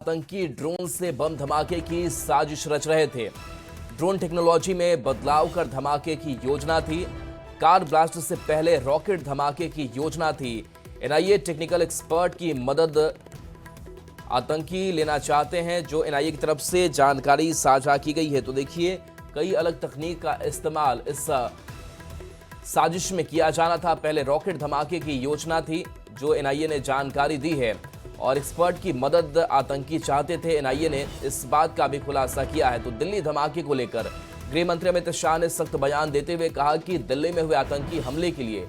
आतंकी ड्रोन से बम धमाके की साजिश रच रहे थे। ड्रोन टेक्नोलॉजी में बदलाव कर धमाके की योजना थी। कार ब्लास्ट से पहले रॉकेट धमाके की योजना थी। एनआईए टेक्निकल एक्सपर्ट की मदद आतंकी लेना चाहते हैं, जो एनआईए की तरफ से जानकारी साझा की गई है। तो देखिए, कई अलग तकनीक का इस्तेमाल इस साजिश में किया जाना था। पहले रॉकेट धमाके की योजना थी, जो एनआईए ने जानकारी दी है, और एक्सपर्ट की मदद आतंकी चाहते थे। एनआईए ने इस बात का भी खुलासा किया है। तो दिल्ली धमाके को लेकर गृह मंत्री अमित शाह ने सख्त बयान देते हुए कहा कि दिल्ली में हुए आतंकी हमले के लिए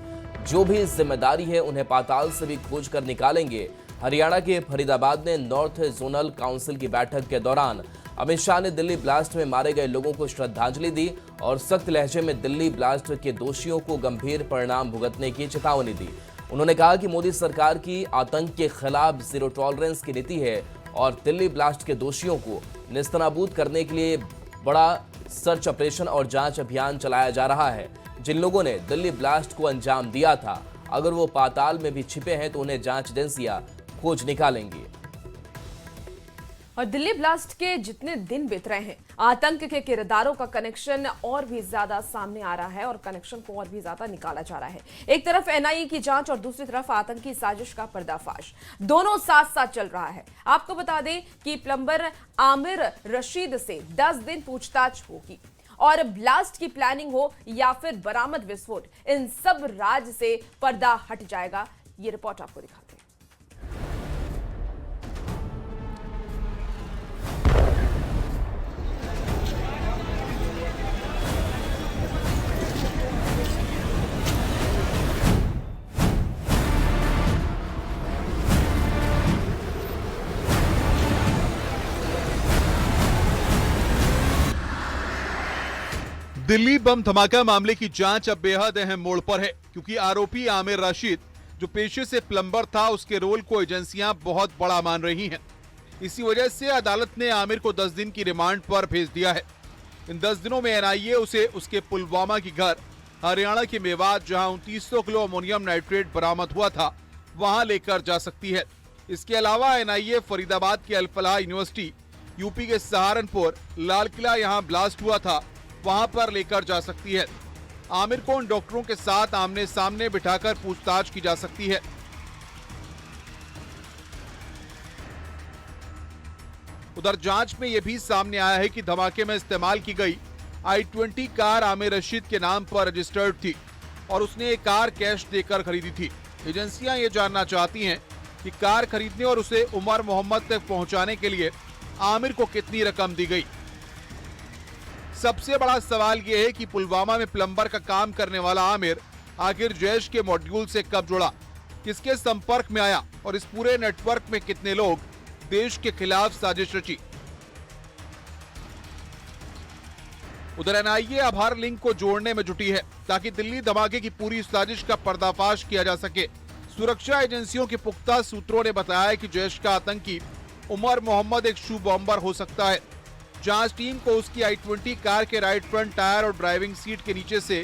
जो भी जिम्मेदारी है उन्हें पाताल से भी खोज कर निकालेंगे। हरियाणा के फरीदाबाद में नॉर्थ जोनल काउंसिल की बैठक के दौरान अमित शाह ने दिल्ली ब्लास्ट में मारे गए लोगों को श्रद्धांजलि दी और सख्त लहजे में दिल्ली ब्लास्ट के दोषियों को गंभीर परिणाम भुगतने की चेतावनी दी। उन्होंने कहा कि मोदी सरकार की आतंक के खिलाफ जीरो टॉलरेंस की नीति है और दिल्ली ब्लास्ट के दोषियों को नेस्तनाबूद करने के लिए बड़ा सर्च ऑपरेशन और जांच अभियान चलाया जा रहा है। जिन लोगों ने दिल्ली ब्लास्ट को अंजाम दिया था, अगर वो पाताल में भी छिपे हैं तो उन्हें जांच एजेंसियां खोज निकालेंगी। और दिल्ली ब्लास्ट के जितने दिन बीत रहे हैं, आतंक के किरदारों का कनेक्शन और भी ज्यादा सामने आ रहा है और कनेक्शन को और भी ज्यादा निकाला जा रहा है। एक तरफ एनआईए की जांच और दूसरी तरफ आतंकी साजिश का पर्दाफाश, दोनों साथ साथ चल रहा है। आपको बता दें कि प्लम्बर आमिर रशीद से 10 दिन पूछताछ होगी और ब्लास्ट की प्लानिंग हो या फिर बरामद विस्फोट, इन सब राज से पर्दा हट जाएगा। ये रिपोर्ट आपको दिखाते हैं। दिल्ली बम धमाका मामले की जांच अब बेहद अहम मोड़ पर है, क्योंकि आरोपी आमिर रशीद, जो पेशे से प्लम्बर था, उसके रोल को एजेंसियां बहुत बड़ा मान रही हैं। इसी वजह से अदालत ने आमिर को 10 दिन की रिमांड पर भेज दिया है। इन 10 दिनों में एनआईए उसे उसके पुलवामा की घर हरियाणा के मेवात, जहां 2900 किलो अमोनियम नाइट्रेट बरामद हुआ था, वहां लेकर जा सकती है। इसके अलावा एनआईए फरीदाबाद के अल-फलाह यूनिवर्सिटी, यूपी के सहारनपुर, लाल किला यहां ब्लास्ट हुआ था, वहां पर लेकर जा सकती है। आमिर को उन डॉक्टरों के साथ आमने सामने बिठाकर पूछताछ की जा सकती है। उधर जांच में यह भी सामने आया है कि धमाके में इस्तेमाल की गई i20 कार आमिर रशीद के नाम पर रजिस्टर्ड थी और उसने ये कार कैश देकर खरीदी थी। एजेंसियां ये जानना चाहती हैं कि कार खरीदने और उसे उमर मोहम्मद तक पहुंचाने के लिए आमिर को कितनी रकम दी गई। सबसे बड़ा सवाल यह है कि पुलवामा में प्लम्बर का काम करने वाला आमिर आखिर जैश के मॉड्यूल से कब जुड़ा, किसके संपर्क में आया और इस पूरे नेटवर्क में कितने लोग देश के खिलाफ साजिश रची। उधर एनआईए अब हर लिंक को जोड़ने में जुटी है ताकि दिल्ली धमाके की पूरी साजिश का पर्दाफाश किया जा सके। सुरक्षा एजेंसियों के पुख्ता सूत्रों ने बताया कि जैश का आतंकी उमर मोहम्मद एक शू बॉम्बर हो सकता है। जांच टीम को उसकी i20 कार के राइट फ्रंट टायर और ड्राइविंग सीट के नीचे से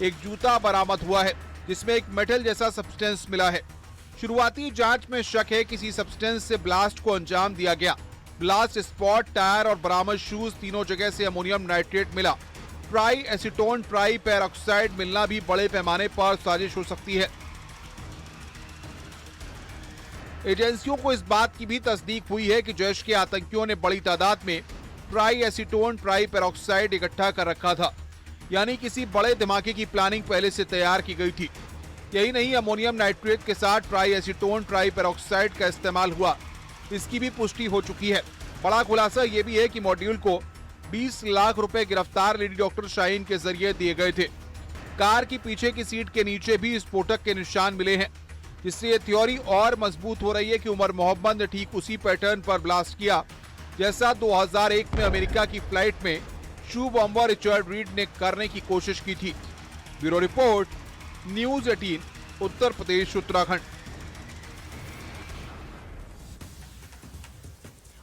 एक जूता बरामद हुआ है, जिसमें एक मेटल जैसा सब्सटेंस मिला है। शुरुआती जांच में शक है किसी सब्सटेंस से ब्लास्ट को अंजाम दिया गया। ब्लास्ट स्पॉट, टायर और बरामद शूज, तीनों जगह से अमोनियम नाइट्रेट मिला। ट्राई एसीटोन ट्राई पेरोक्साइड मिलना भी बड़े पैमाने पर साजिश हो सकती है। एजेंसियों को इस बात की भी तस्दीक हुई है कि जैश के आतंकियों ने बड़ी तादाद में ट्राई एसीटोन ट्राई पेरोक्साइड इकट्ठा कर रखा था, यानी किसी बड़े धमाके की प्लानिंग पहले से तैयार की गई थी। यही नहीं, अमोनियम नाइट्रेट के साथ ट्राई एसीटोन ट्राई पेरोक्साइड का इस्तेमाल हुआ, इसकी भी पुष्टि हो चुकी है। बड़ा खुलासा यह भी है कि मॉड्यूल को 20 लाख रुपए गिरफ्तार लेडी डॉक्टर शाहीन के जरिए दिए गए थे। कार की पीछे की सीट के नीचे भी स्फोटक के निशान मिले हैं, जिससे ये थ्योरी और मजबूत हो रही है कि उमर मोहम्मद ने ठीक उसी पैटर्न पर ब्लास्ट किया जैसा 2001 में अमेरिका की फ्लाइट में शू बॉम्बर रिचर्ड रीड ने करने की कोशिश की थी। Bureau report, news 18, Uttar Pradesh, Uttarakhand.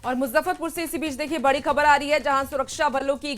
और मुजफ्फरपुर से इसी बीच देखिए बड़ी खबर आ रही है, जहां सुरक्षा बलों की